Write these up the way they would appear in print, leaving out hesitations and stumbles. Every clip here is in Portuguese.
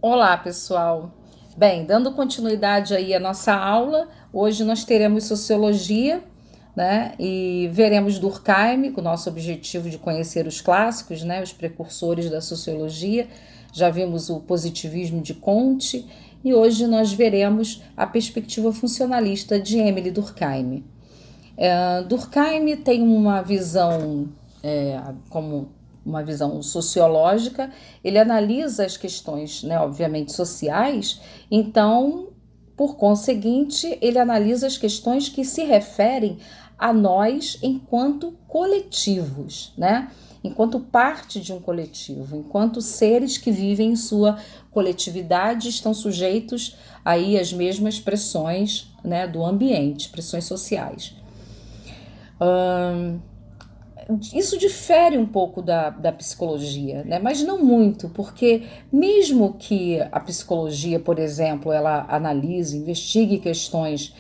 Olá, pessoal. Bem, dando continuidade aí à nossa aula, hoje nós teremos sociologia, né? E veremos Durkheim, com o nosso objetivo de conhecer os clássicos, né? Os precursores da sociologia. Já vimos o positivismo de Comte e hoje nós veremos a perspectiva funcionalista de Emile Durkheim. Durkheim tem uma visão como uma visão sociológica, ele analisa as questões, né, obviamente, sociais, então, por conseguinte, ele analisa as questões que se referem a nós enquanto coletivos, né? Enquanto parte de um coletivo, enquanto seres que vivem em sua coletividade estão sujeitos aí às mesmas pressões, né, do ambiente, pressões sociais. Isso difere um pouco da psicologia, né? Mas não muito, porque mesmo que a psicologia, por exemplo, ela analise, investigue questões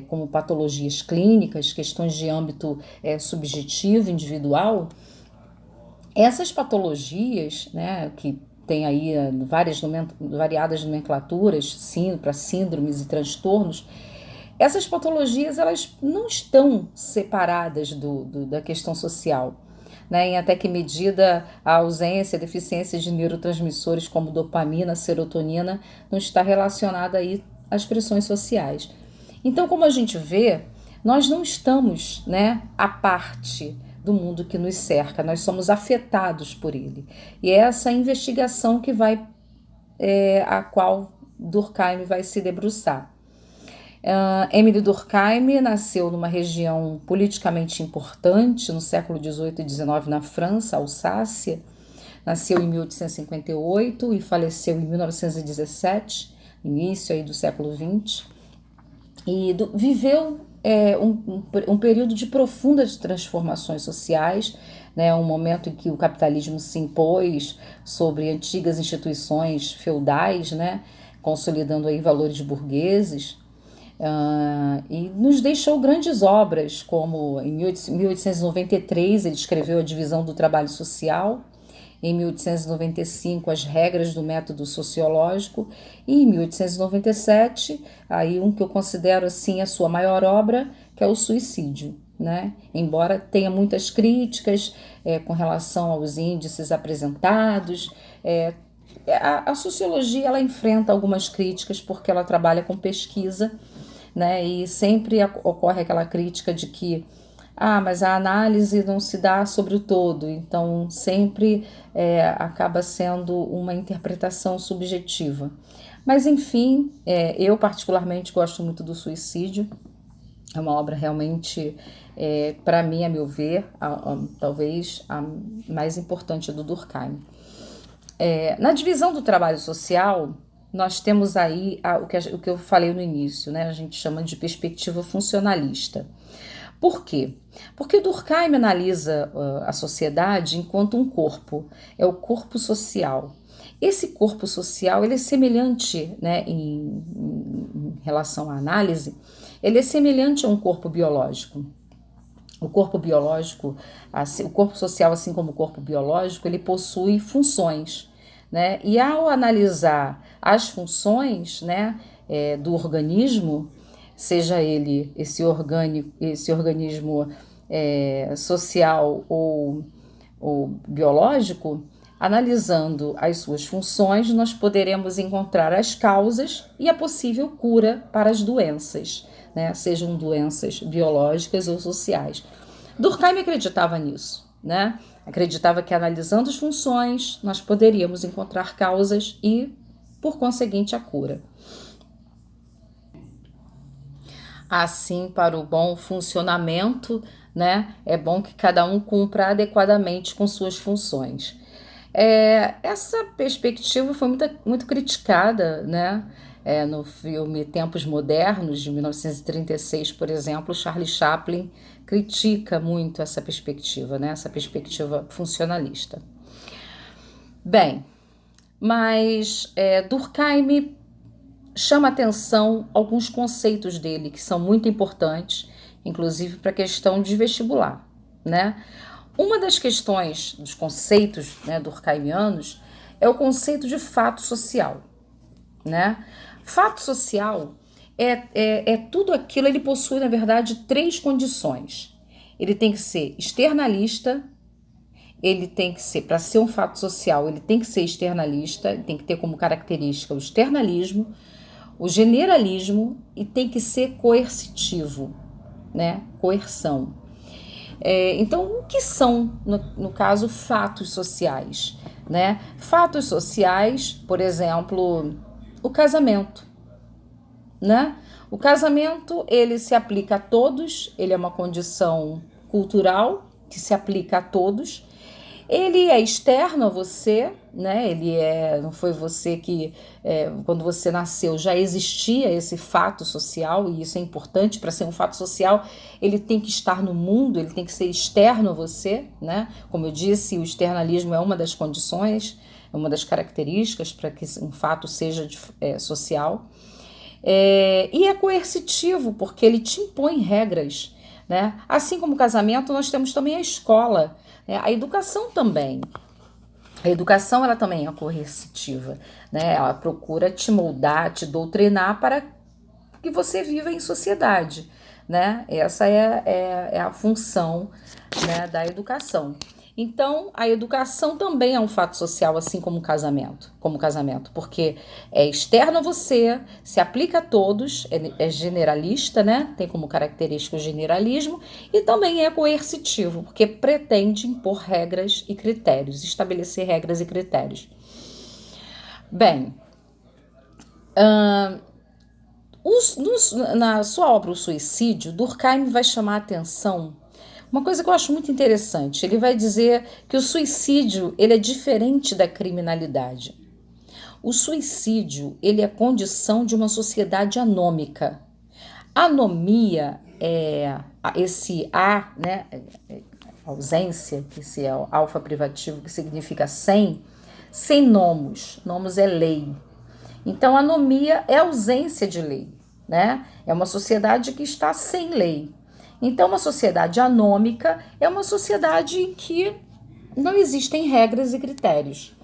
como patologias clínicas, questões de âmbito subjetivo, individual, essas patologias, né, que tem aí variadas nomenclaturas para síndromes e transtornos, essas patologias elas não estão separadas da questão social, né? Em até que medida a ausência, a deficiência de neurotransmissores como dopamina, serotonina, não está relacionada aí às pressões sociais. Então, como a gente vê, nós não estamos, né, à parte do mundo que nos cerca, nós somos afetados por ele. E é essa investigação que a qual Durkheim vai se debruçar. Emile Durkheim nasceu numa região politicamente importante no século XVIII e XIX na França, Alsácia. Nasceu em 1858 e faleceu em 1917, início aí do século XX. E viveu um período de profundas transformações sociais, né, um momento em que o capitalismo se impôs sobre antigas instituições feudais, né, consolidando aí valores burgueses. E nos deixou grandes obras, como em 1893 ele escreveu A Divisão do Trabalho Social, em 1895 As Regras do Método Sociológico e em 1897 aí um que eu considero assim a sua maior obra, que é O Suicídio, né? Embora tenha muitas críticas com relação aos índices apresentados, a sociologia ela enfrenta algumas críticas porque ela trabalha com pesquisa, né? E sempre ocorre aquela crítica de que mas a análise não se dá sobre o todo, então sempre acaba sendo uma interpretação subjetiva. Mas enfim, eu particularmente gosto muito do Suicídio, é uma obra realmente, para mim, a meu ver, talvez a mais importante do Durkheim. Na divisão do trabalho social, nós temos aí o que eu falei no início, né? A gente chama de perspectiva funcionalista. Por quê? Porque Durkheim analisa a sociedade enquanto um corpo, é o corpo social. Esse corpo social ele é semelhante, né, em relação à análise, ele é semelhante a um corpo biológico. O corpo biológico, o corpo social, assim como o corpo biológico, ele possui funções, né? E ao analisar as funções, né, do organismo, seja ele esse organismo social ou biológico, analisando as suas funções, nós poderemos encontrar as causas e a possível cura para as doenças, né? Sejam doenças biológicas ou sociais. Durkheim acreditava nisso, né? Acreditava que analisando as funções nós poderíamos encontrar causas e, por conseguinte, a cura. Assim, para o bom funcionamento, né, é bom que cada um cumpra adequadamente com suas funções. Essa perspectiva foi muito criticada, né? No filme Tempos Modernos, de 1936, por exemplo, Charlie Chaplin critica muito essa perspectiva, né? Essa perspectiva funcionalista. Bem, mas Durkheim chama atenção alguns conceitos dele que são muito importantes, inclusive para a questão de vestibular, né? Uma das questões dos conceitos, né, durkheimianos é o conceito de fato social, né? Fato social é tudo aquilo, ele possui, na verdade, três condições. Ele tem que ser externalista, ele tem que ser, para ser um fato social, ele tem que ser externalista, ele tem que ter como característica o externalismo, o generalismo e tem que ser coercitivo, né? Coerção. Então, o que são, no caso, fatos sociais, né? Fatos sociais, por exemplo, o casamento, né? O casamento, ele se aplica a todos, ele é uma condição cultural que se aplica a todos. Ele é externo a você, né? Não foi você que, quando você nasceu, já existia esse fato social, e isso é importante para ser um fato social, ele tem que estar no mundo, ele tem que ser externo a você, né? Como eu disse, o externalismo é uma das condições, é uma das características para que um fato seja social. E é coercitivo, porque ele te impõe regras, né? Assim como o casamento, nós temos também a escola, né? A educação também. A educação, ela também é coercitiva, né? Ela procura te moldar, te doutrinar para que você viva em sociedade, né? Essa é a função, né, da educação. Então, a educação também é um fato social, assim como o casamento, porque é externo a você, se aplica a todos, é generalista, né? Tem como característica o generalismo, e também é coercitivo, porque pretende impor regras e critérios, estabelecer regras e critérios. Bem, na sua obra O Suicídio, Durkheim vai chamar a atenção uma coisa que eu acho muito interessante. Ele vai dizer que o suicídio ele é diferente da criminalidade. O suicídio ele é condição de uma sociedade anômica. Anomia é esse A, né, ausência, esse é o alfa privativo que significa sem nomos. Nomos é lei. Então, anomia é ausência de lei, né? É uma sociedade que está sem lei. Então, uma sociedade anômica é uma sociedade em que não existem regras e critérios.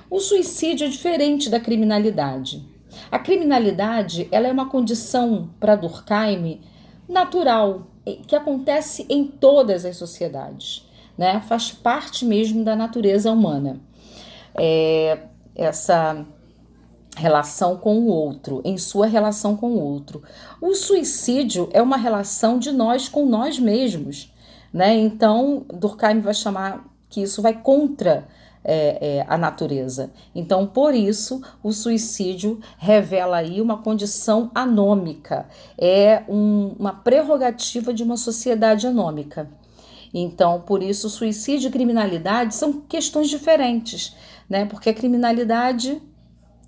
O suicídio é diferente da criminalidade. A criminalidade ela é uma condição, para Durkheim, natural, que acontece em todas as sociedades, né? Faz parte mesmo da natureza humana. Essa relação com o outro, em sua relação com o outro. O suicídio é uma relação de nós com nós mesmos, né? Então, Durkheim vai chamar que isso vai contra a natureza. Então, por isso, o suicídio revela aí uma condição anômica, uma prerrogativa de uma sociedade anômica. Então, por isso, suicídio e criminalidade são questões diferentes, né? Porque a criminalidade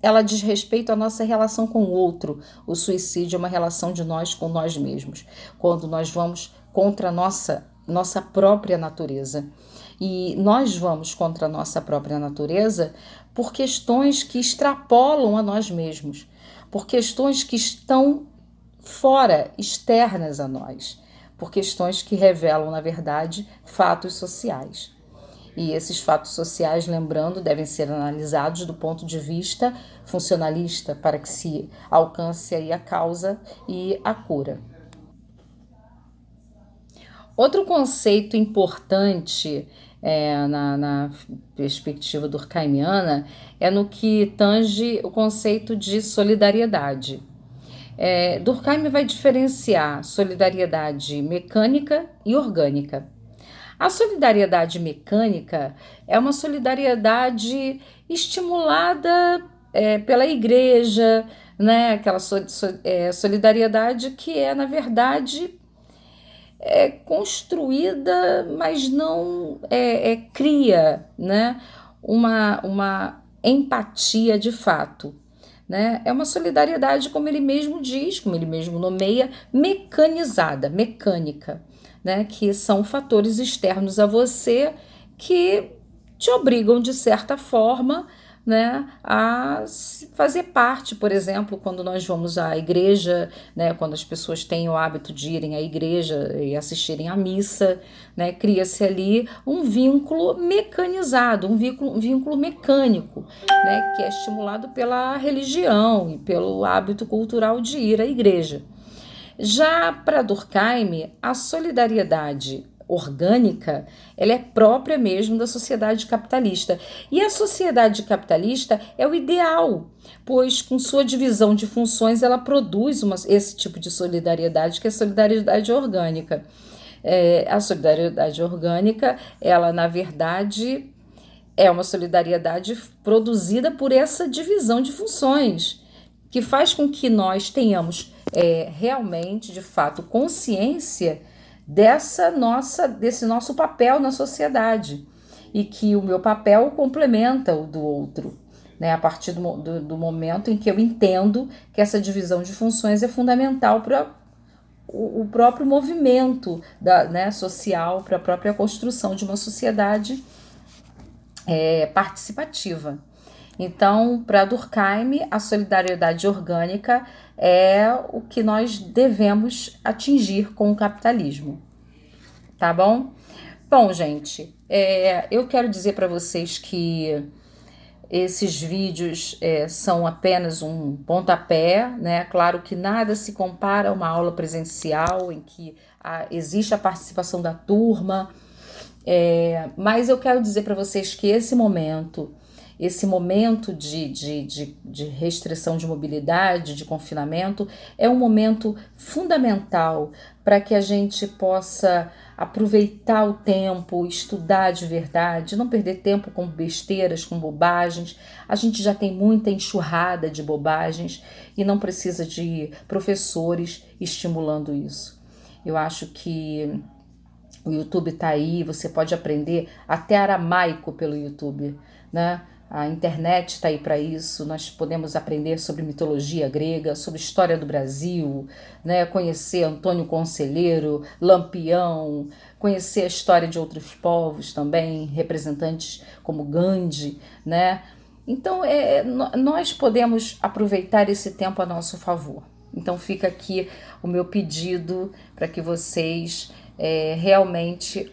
ela diz respeito à nossa relação com o outro. O suicídio é uma relação de nós com nós mesmos, quando nós vamos contra a nossa própria natureza. E nós vamos contra a nossa própria natureza por questões que extrapolam a nós mesmos, por questões que estão fora, externas a nós, por questões que revelam, na verdade, fatos sociais. E esses fatos sociais, lembrando, devem ser analisados do ponto de vista funcionalista para que se alcance aí a causa e a cura. Outro conceito importante na perspectiva durkheimiana é no que tange o conceito de solidariedade. Durkheim vai diferenciar solidariedade mecânica e orgânica. A solidariedade mecânica é uma solidariedade estimulada pela igreja, né? Aquela solidariedade que na verdade, construída, mas não cria, né? uma empatia de fato. Né? É uma solidariedade, como ele mesmo diz, como ele mesmo nomeia, mecanizada, mecânica. Né, que são fatores externos a você que te obrigam, de certa forma, né, a fazer parte, por exemplo, quando nós vamos à igreja, né, quando as pessoas têm o hábito de irem à igreja e assistirem à missa, né, cria-se ali um vínculo mecanizado, um vínculo mecânico, né, que é estimulado pela religião e pelo hábito cultural de ir à igreja. Já para Durkheim, a solidariedade orgânica, ela é própria mesmo da sociedade capitalista. E a sociedade capitalista é o ideal, pois com sua divisão de funções ela produz esse tipo de solidariedade, que é a solidariedade orgânica. A solidariedade orgânica, ela na verdade é uma solidariedade produzida por essa divisão de funções, que faz com que nós tenhamos realmente, de fato, consciência desse nosso papel na sociedade e que o meu papel complementa o do outro, né? A partir do momento em que eu entendo que essa divisão de funções é fundamental para o próprio movimento né, social, para a própria construção de uma sociedade participativa. Então, para Durkheim, a solidariedade orgânica é o que nós devemos atingir com o capitalismo, tá bom? Bom, gente, eu quero dizer para vocês que esses vídeos são apenas um pontapé, né? Claro que nada se compara a uma aula presencial em que existe a participação da turma, mas eu quero dizer para vocês que esse momento de restrição de mobilidade, de confinamento, é um momento fundamental para que a gente possa aproveitar o tempo, estudar de verdade, não perder tempo com besteiras, com bobagens. A gente já tem muita enxurrada de bobagens e não precisa de professores estimulando isso. Eu acho que o YouTube está aí, você pode aprender até aramaico pelo YouTube, né? A internet está aí para isso, nós podemos aprender sobre mitologia grega, sobre história do Brasil, né? Conhecer Antônio Conselheiro, Lampião, conhecer a história de outros povos também, representantes como Gandhi, né? Então, nós podemos aproveitar esse tempo a nosso favor. Então, fica aqui o meu pedido para que vocês realmente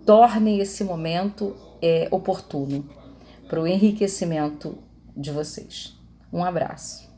tornem esse momento oportuno para o enriquecimento de vocês. Um abraço.